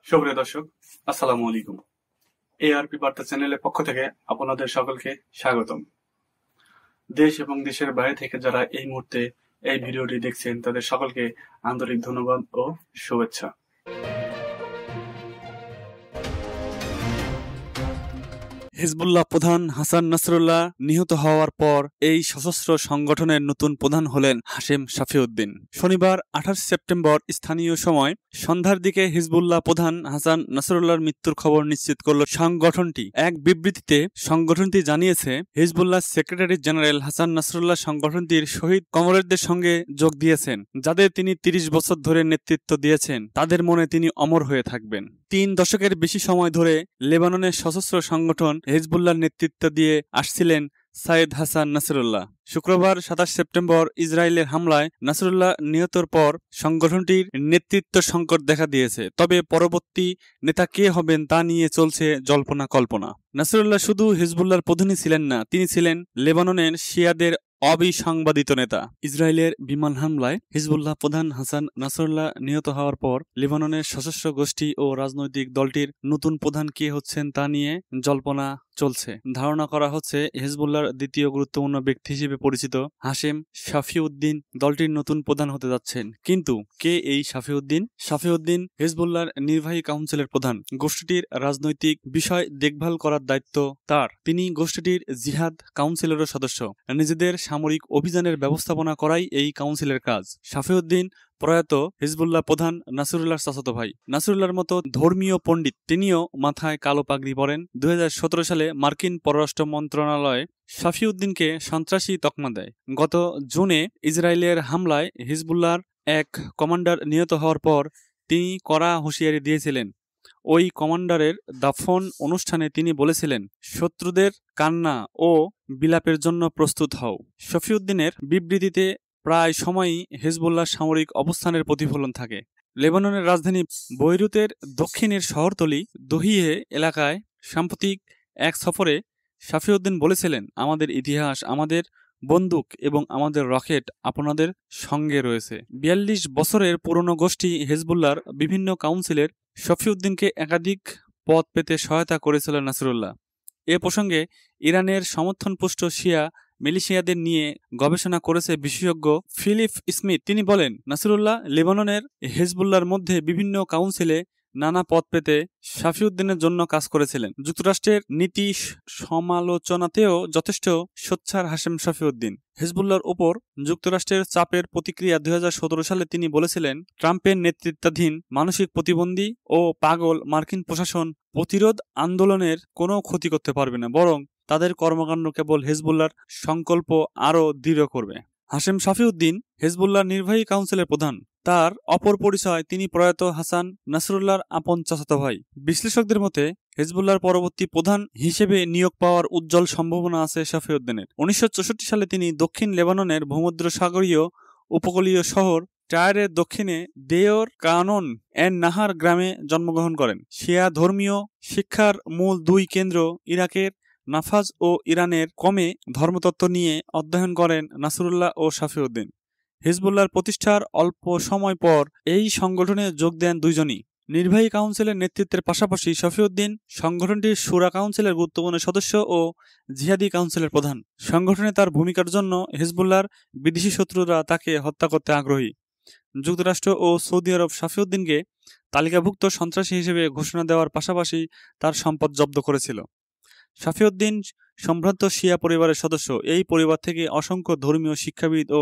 সুপ্রিয় দর্শক, আসসালামু আলাইকুম। এআরপি বার্তা চ্যানেলের পক্ষ থেকে আপনাদের সকলকে স্বাগতম। দেশ এবং দেশের বাইরে থেকে যারা এই মুহূর্তে এই ভিডিওটি দেখছেন তাদের সকলকে আন্তরিক ধন্যবাদ ও শুভেচ্ছা। হিজবুল্লাহ প্রধান হাসান নাসরুল্লাহ নিহত হওয়ার পর এই সশস্ত্র সংগঠনের নতুন প্রধান হলেন হাশেম শাফিউদ্দিন। শনিবার 28 সেপ্টেম্বর স্থানীয় সময় সন্ধ্যার দিকে হিজবুল্লাহ প্রধান হাসান নাসরুল্লাহর মৃত্যুর খবর নিশ্চিত করল সংগঠনটি। এক বিবৃতিতে সংগঠনটি জানিয়েছে, Hezbollah secretary general Hasan Nasrullah সংগঠনটির শহীদ কমরেডদের সঙ্গে যোগ দিয়েছেন, যাদের তিনি 30 বছর ধরে নেতৃত্ব দিয়েছেন। তাদের মনে তিনি অমর হয়ে থাকবেন। 3 দশকের বেশি সময় ধরে লেবাননের সশস্ত্র সংগঠন হিজবুল্লাহর নেতৃত্ব দিয়ে আসছিলেন সাইদ হাসান নাসরুল্লাহ। শুক্রবার 27 সেপ্টেম্বর ইসরায়েলের হামলায় নাসরুল্লাহ নিহতর পর সংগঠনটির নেতৃত্ব সংকট দেখা দিয়েছে। তবে পরবর্তী নেতা কে হবেন তা নিয়ে চলছে জল্পনা কল্পনা। নাসরুল্লাহ শুধু হিজবুল্লাহর প্রধানই ছিলেন না, তিনি ছিলেন লেবাননের শিয়াদের অবিসংবাদিত নেতা। ইসরায়েলের বিমান হামলায় হিজবুল্লাহ প্রধান হাসান নাসরুল্লাহ নিহত হওয়ার পর লেবাননের সশস্ত্র গোষ্ঠী ও রাজনৈতিক দলটির নতুন প্রধান কে হচ্ছেন তা নিয়ে জল্পনা চলছে। ধারণা করা হচ্ছে হিজবুল্লাহর দ্বিতীয় গুরুত্বপূর্ণ ব্যক্তি হিসেবে পরিচিত হাশেম শাফিউদ্দিন দলটির নতুন প্রধান হতে যাচ্ছেন। কিন্তু কে এই শাফিউদ্দিন? শাফিউদ্দিন হিজবুল্লাহর নির্বাহী কাউন্সিলের প্রধান। গোষ্ঠীটির রাজনৈতিক বিষয় দেখভাল করার দায়িত্ব তার। তিনি গোষ্ঠীটির জিহাদ কাউন্সিলেরও সদস্য। নিজেদের সামরিক অভিযানের ব্যবস্থাপনা করাই এই কাউন্সিলের কাজ। শাফিউদ্দিন প্রয়াত হিজবুল্লাহ প্রধান নাসরুল্লাহর চাচাতো ভাই। নাসরুল্লাহর মতো ধর্মীয় পণ্ডিত তিনিও মাথায় কালো পাগড়ি পরেন। 2017 সালে মার্কিন পররাষ্ট্র মন্ত্রণালয় শাফিউদ্দিনকে সন্ত্রাসী তকমা দেয়। গত জুনে ইসরায়েলের হামলায় হিজবুল্লাহর এক কমান্ডার নিহত হওয়ার পর তিনি কড়া হুঁশিয়ারি দিয়েছিলেন। ওই কমান্ডারের দাফন অনুষ্ঠানে তিনি বলেছিলেন, শত্রুদের কান্না ও বিলাপের জন্য প্রস্তুত হও। শাফিউদ্দিনের বিবৃতিতে প্রায় সময়ই হিজবুল্লাহ সামরিক অবস্থানের প্রতিফলন থাকে। লেবাননের রাজধানী বৈরুতের দক্ষিণের শহরতলি দহিয়ে এলাকায় সাম্প্রতিক এক সফরে শাফিউদ্দিন বলেছিলেন, আমাদের ইতিহাস, আমাদের বন্দুক এবং আমাদের রকেট আপনাদের সঙ্গে রয়েছে। 42 বছরের পুরনো গোষ্ঠী হিজবুল্লাহর বিভিন্ন কাউন্সিলের শাফিউদ্দিনকে একাধিক পদ পেতে সহায়তা করেছিল নাসরুল্লাহ। এ প্রসঙ্গে ইরানের সমর্থনপুষ্ট শিয়া মিলিশিয়াদের নিয়ে গবেষণা করেছে বিশেষজ্ঞ ফিলিপ স্মিথ। তিনি বলেন, নাসরুল্লাহ লেবাননের হিজবুল্লাহর মধ্যে বিভিন্ন কাউন্সিলে নানা পদ পেতে শাফিউদ্দিনের জন্য কাজ করেছিলেন। যুক্তরাষ্ট্রের নীতি সমালোচনাতেও যথেষ্ট সোচ্চার হাশেম শাফিউদ্দিন। হিজবুল্লাহর উপর যুক্তরাষ্ট্রের চাপের প্রতিক্রিয়া 2017 সালে তিনি বলেছিলেন, ট্রাম্পের নেতৃত্বাধীন মানসিক প্রতিবন্ধী ও পাগল মার্কিন প্রশাসন প্রতিরোধ আন্দোলনের কোনো ক্ষতি করতে পারবে না, বরং তাদের কর্মকাণ্ড কেবল হিজবুল্লাহর সংকল্প আরও দৃঢ় করবে। হাশেম শাফিউদ্দিন হিজবুল্লাহর নির্বাহী কাউন্সিলের প্রধান। তার অপর পরিচয়, তিনি প্রয়াত হাসান নাসরুল্লাহর আপন চাচাতো ভাই। বিশ্লেষকদের মতে হিজবুল্লাহর পরবর্তী প্রধান হিসেবে নিয়োগ পাওয়ার উজ্জ্বল সম্ভাবনা আছে শাফিউদ্দিনের। 1964 সালে তিনি দক্ষিণ লেবাননের ভূমধ্যসাগরীয় উপকূলীয় শহর টায়ারের দক্ষিণে দেওর কানন এন নাহার গ্রামে জন্মগ্রহণ করেন। শিয়া ধর্মীয় শিক্ষার মূল দুই কেন্দ্র ইরাকের নাফাজ ও ইরানের কমে ধর্মতত্ত্ব নিয়ে অধ্যয়ন করেন নাসরুল্লাহ ও শাফিউদ্দিন। হিজবুল্লাহর প্রতিষ্ঠার অল্প সময় পর এই সংগঠনে যোগ দেন দুইজনই। নির্বাহী কাউন্সিলের নেতৃত্বের পাশাপাশি শাফিউদ্দিন সংগঠনটির শুরা কাউন্সিলের গুরুত্বপূর্ণ সদস্য ও জিহাদি কাউন্সিলের প্রধান। সংগঠনে তার ভূমিকার জন্য হিজবুল্লাহর বিদেশি শত্রুরা তাকে হত্যা করতে আগ্রহী। যুক্তরাষ্ট্র ও সৌদি আরব শাফিউদ্দিনকে তালিকাভুক্ত সন্ত্রাসী হিসেবে ঘোষণা দেওয়ার পাশাপাশি তার সম্পদ জব্দ করেছিল। শাফিউদ্দিন সম্ভ্রান্ত শিয়া পরিবারের সদস্য। এই পরিবার থেকে অসংখ্য ধর্মীয় শিক্ষাবিদ ও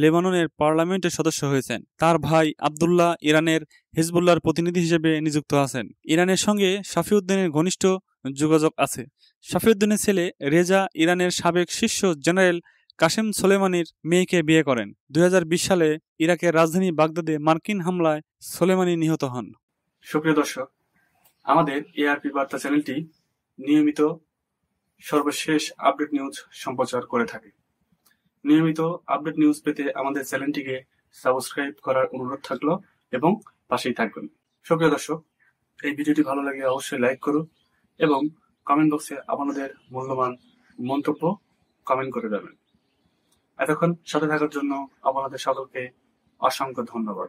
লেবাননের পার্লামেন্টের সদস্য হয়েছেন। তার ভাই আবদুল্লাহ ইরানের হিজবুল্লাহর প্রতিনিধি হিসেবে নিযুক্ত আছেন। ইরানের সঙ্গে শাফিউদ্দিনের ঘনিষ্ঠ যোগাযোগ আছে। শাফিউদ্দিনের ছেলে রেজা ইরানের সাবেক শীর্ষ জেনারেল কাসেম সোলেমানির মেয়েকে বিয়ে করেন। 2020 সালে ইরাকের রাজধানী বাগদাদে মার্কিন হামলায় সোলেমানি নিহত হন। সুপ্রিয় দর্শক, আমাদের এআরপি বার্তা চ্যানেলটি নিয়মিত সর্বশেষ আপডেট নিউজ সম্প্রচার করে থাকে। নিয়মিত আপডেট নিউজ পেতে আমাদের চ্যানেলটিকে সাবস্ক্রাইব করার অনুরোধ থাকলো এবং পাশেই থাকবেন। সুপ্রিয় দর্শক, এই ভিডিওটি ভালো লাগে অবশ্যই লাইক করুন এবং কমেন্ট বক্সে আপনাদের মূল্যবান মন্তব্য কমেন্ট করে দেবেন। এতক্ষণ সাথে থাকার জন্য আপনাদের সকলকে অসংখ্য ধন্যবাদ।